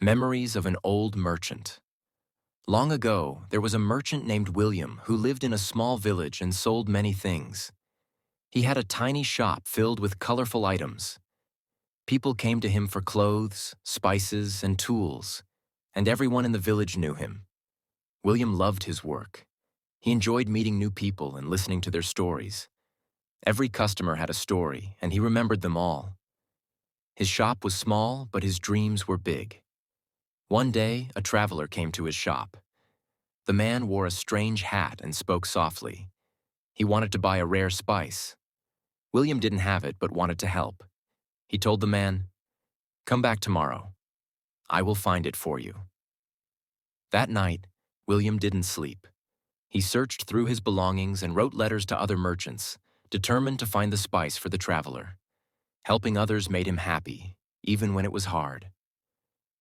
Memories of an old merchant. Long ago, there was a merchant named William who lived in a small village and sold many things. He had a tiny shop filled with colorful items. People came to him for clothes, spices, and tools, and everyone in the village knew him. William loved his work. He enjoyed meeting new people and listening to their stories. Every customer had a story, and he remembered them all. His shop was small, but his dreams were big. One day, a traveler came to his shop. The man wore a strange hat and spoke softly. He wanted to buy a rare spice. William didn't have it but wanted to help. He told the man, "Come back tomorrow. I will find it for you." That night, William didn't sleep. He searched through his belongings and wrote letters to other merchants, determined to find the spice for the traveler. Helping others made him happy, even when it was hard.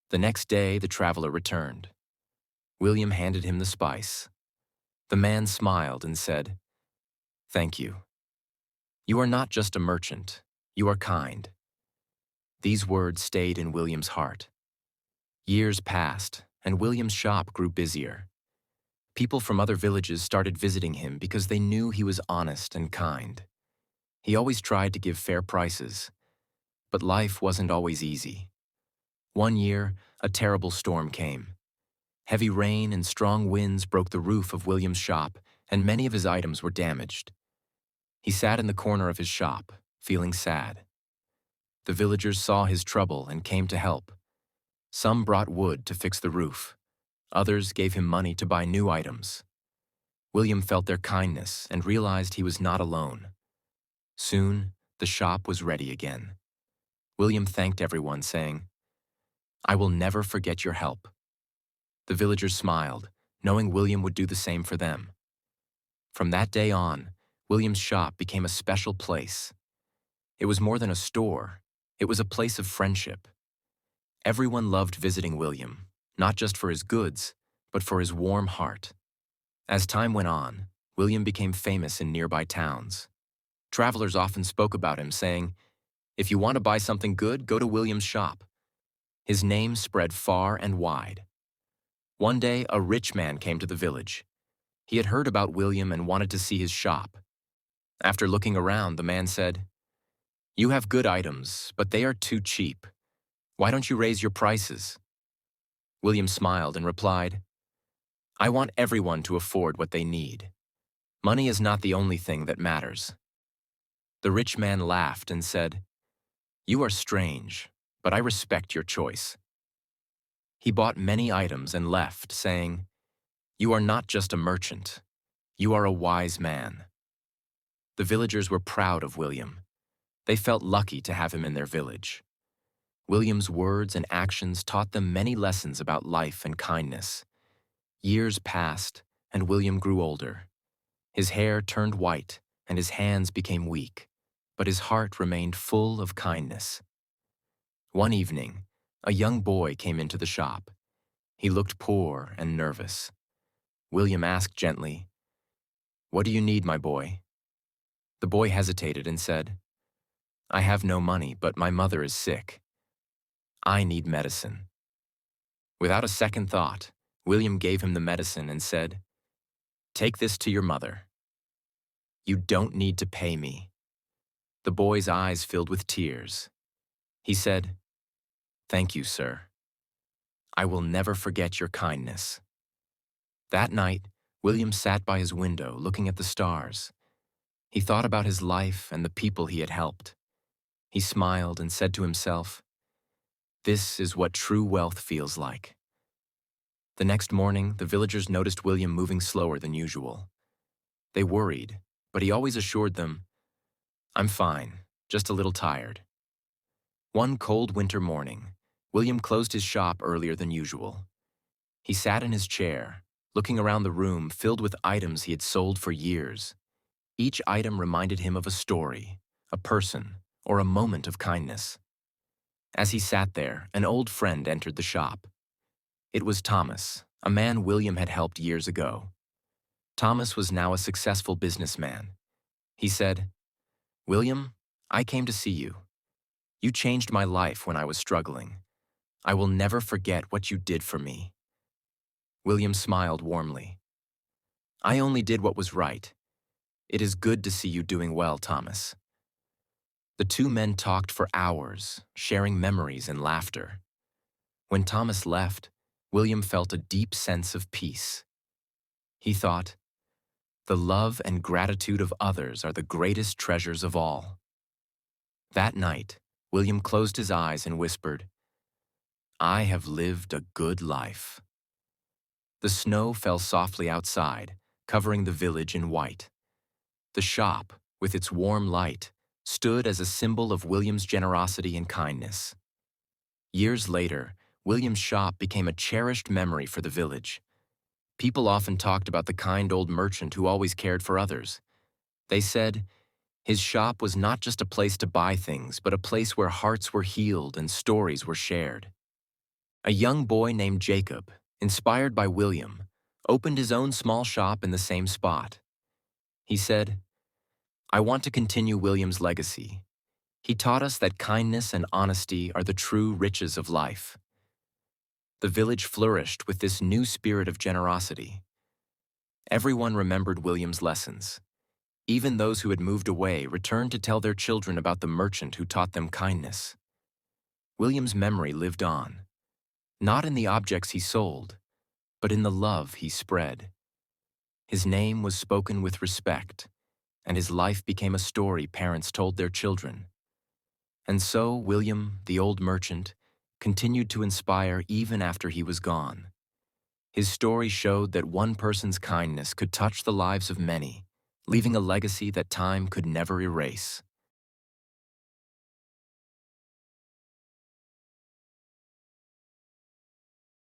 The next day, the traveler returned. William handed him the spice. The man smiled and said, "Thank you. You are not just a merchant, you are kind." These words stayed in William's heart. Years passed, and William's shop grew busier. People from other villages started visiting him because they knew he was honest and kind. He always tried to give fair prices, but life wasn't always easy. One year, a terrible storm came. Heavy rain and strong winds broke the roof of William's shop, and many of his items were damaged. He sat in the corner of his shop, feeling sad. The villagers saw his trouble and came to help. Some brought wood to fix the roof. Others gave him money to buy new items. William felt their kindness and realized he was not alone. Soon, the shop was ready again. William thanked everyone, saying, "I will never forget your help." The villagers smiled, knowing William would do the same for them. From that day on, William's shop became a special place. It was more than a store. It was a place of friendship. Everyone loved visiting William, not just for his goods, but for his warm heart. As time went on, William became famous in nearby towns. Travelers often spoke about him, saying, "If you want to buy something good, go to William's shop." His name spread far and wide. One day, a rich man came to the village. He had heard about William and wanted to see his shop. After looking around, the man said, "You have good items, but they are too cheap. Why don't you raise your prices?" William smiled and replied, "I want everyone to afford what they need. Money is not the only thing that matters." The rich man laughed and said, "You are strange, but I respect your choice." He bought many items and left, saying, "You are not just a merchant. You are a wise man." The villagers were proud of William. They felt lucky to have him in their village. William's words and actions taught them many lessons about life and kindness. Years passed, and William grew older. His hair turned white, and his hands became weak, but his heart remained full of kindness. One evening, a young boy came into the shop. He looked poor and nervous. William asked gently, "What do you need, my boy?" The boy hesitated and said, "I have no money, but my mother is sick. I need medicine." Without a second thought, William gave him the medicine and said, "Take this to your mother. You don't need to pay me." The boy's eyes filled with tears. He said, "Thank you, sir. I will never forget your kindness." That night, William sat by his window looking at the stars. He thought about his life and the people he had helped. He smiled and said to himself, "This is what true wealth feels like." The next morning, the villagers noticed William moving slower than usual. They worried, but he always assured them, "I'm fine, just a little tired." One cold winter morning, William closed his shop earlier than usual. He sat in his chair, looking around the room filled with items he had sold for years. Each item reminded him of a story, a person, or a moment of kindness. As he sat there, an old friend entered the shop. It was Thomas, a man William had helped years ago. Thomas was now a successful businessman. He said, "William, I came to see you. You changed my life when I was struggling. I will never forget what you did for me." William smiled warmly. "I only did what was right. It is good to see you doing well, Thomas." The two men talked for hours, sharing memories and laughter. When Thomas left, William felt a deep sense of peace. He thought, "The love and gratitude of others are the greatest treasures of all." That night, William closed his eyes and whispered, "I have lived a good life." The snow fell softly outside, covering the village in white. The shop, with its warm light, stood as a symbol of William's generosity and kindness. Years later, William's shop became a cherished memory for the village. People often talked about the kind old merchant who always cared for others. They said, his shop was not just a place to buy things, but a place where hearts were healed and stories were shared. A young boy named Jacob, inspired by William, opened his own small shop in the same spot. He said, "I want to continue William's legacy. He taught us that kindness and honesty are the true riches of life." The village flourished with this new spirit of generosity. Everyone remembered William's lessons. Even those who had moved away returned to tell their children about the merchant who taught them kindness. William's memory lived on, not in the objects he sold, but in the love he spread. His name was spoken with respect, and his life became a story parents told their children. And so William, the old merchant, continued to inspire even after he was gone. His story showed that one person's kindness could touch the lives of many, leaving a legacy that time could never erase.